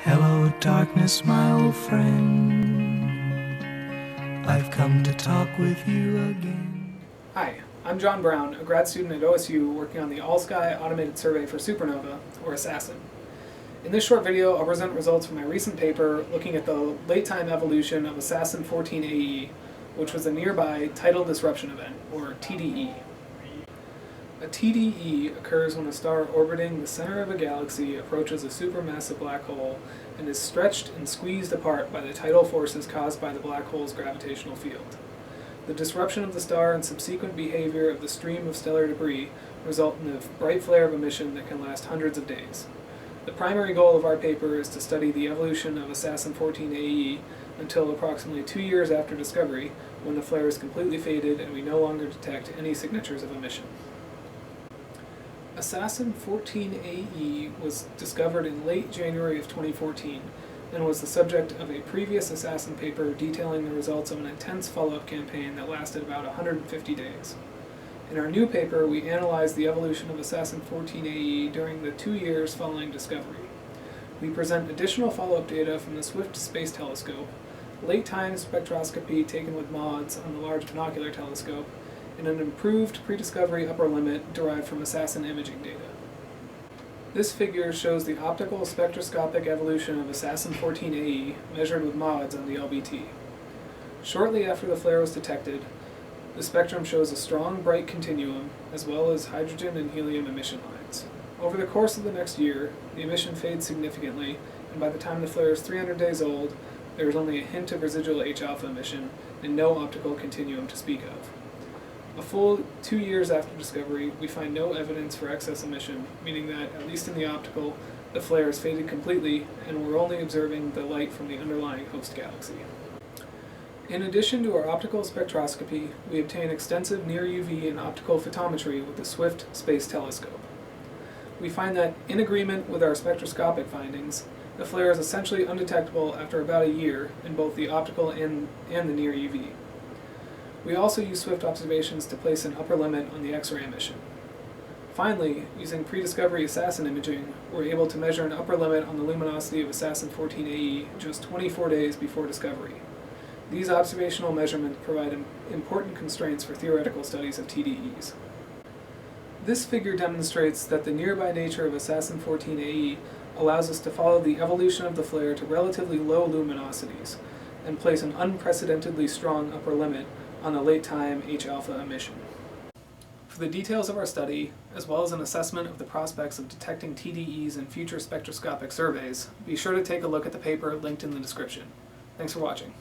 Hello darkness, my old friend. I've come to talk with you again. Hi, I'm John Brown, a grad student at OSU working on the All-Sky Automated Survey for Supernova, or ASAS-SN. In this short video, I'll present results from my recent paper looking at the late-time evolution of ASAS-SN-14ae, which was a nearby tidal disruption event, or TDE. A TDE occurs when a star orbiting the center of a galaxy approaches a supermassive black hole and is stretched and squeezed apart by the tidal forces caused by the black hole's gravitational field. The disruption of the star and subsequent behavior of the stream of stellar debris result in a bright flare of emission that can last hundreds of days. The primary goal of our paper is to study the evolution of ASAS-SN-14ae until approximately 2 years after discovery, when the flare is completely faded and we no longer detect any signatures of emission. ASAS-SN-14ae was discovered in late January of 2014 and was the subject of a previous ASAS-SN paper detailing the results of an intense follow-up campaign that lasted about 150 days. In our new paper, we analyzed the evolution of ASAS-SN-14ae during the 2 years following discovery. We present additional follow-up data from the Swift Space Telescope, late-time spectroscopy taken with mods on the Large Binocular Telescope, and an improved prediscovery upper limit derived from ASAS-SN imaging data. This figure shows the optical spectroscopic evolution of ASAS-SN-14ae measured with mods on the LBT. Shortly after the flare was detected, the spectrum shows a strong bright continuum as well as hydrogen and helium emission lines. Over the course of the next year, the emission fades significantly, and by the time the flare is 300 days old, there is only a hint of residual H-alpha emission and no optical continuum to speak of. A full 2 years after discovery, we find no evidence for excess emission, meaning that, at least in the optical, the flare has faded completely and we're only observing the light from the underlying host galaxy. In addition to our optical spectroscopy, we obtain extensive near-UV and optical photometry with the Swift Space Telescope. We find that, in agreement with our spectroscopic findings, the flare is essentially undetectable after about a year in both the optical and the near-UV. We also use Swift observations to place an upper limit on the X-ray emission. Finally, using prediscovery ASAS-SN imaging, we're able to measure an upper limit on the luminosity of ASAS-SN-14ae just 24 days before discovery. These observational measurements provide important constraints for theoretical studies of TDEs. This figure demonstrates that the nearby nature of ASAS-SN-14ae allows us to follow the evolution of the flare to relatively low luminosities and place an unprecedentedly strong upper limit on the late-time H-alpha emission. For the details of our study, as well as an assessment of the prospects of detecting TDEs in future spectroscopic surveys, be sure to take a look at the paper linked in the description. Thanks for watching.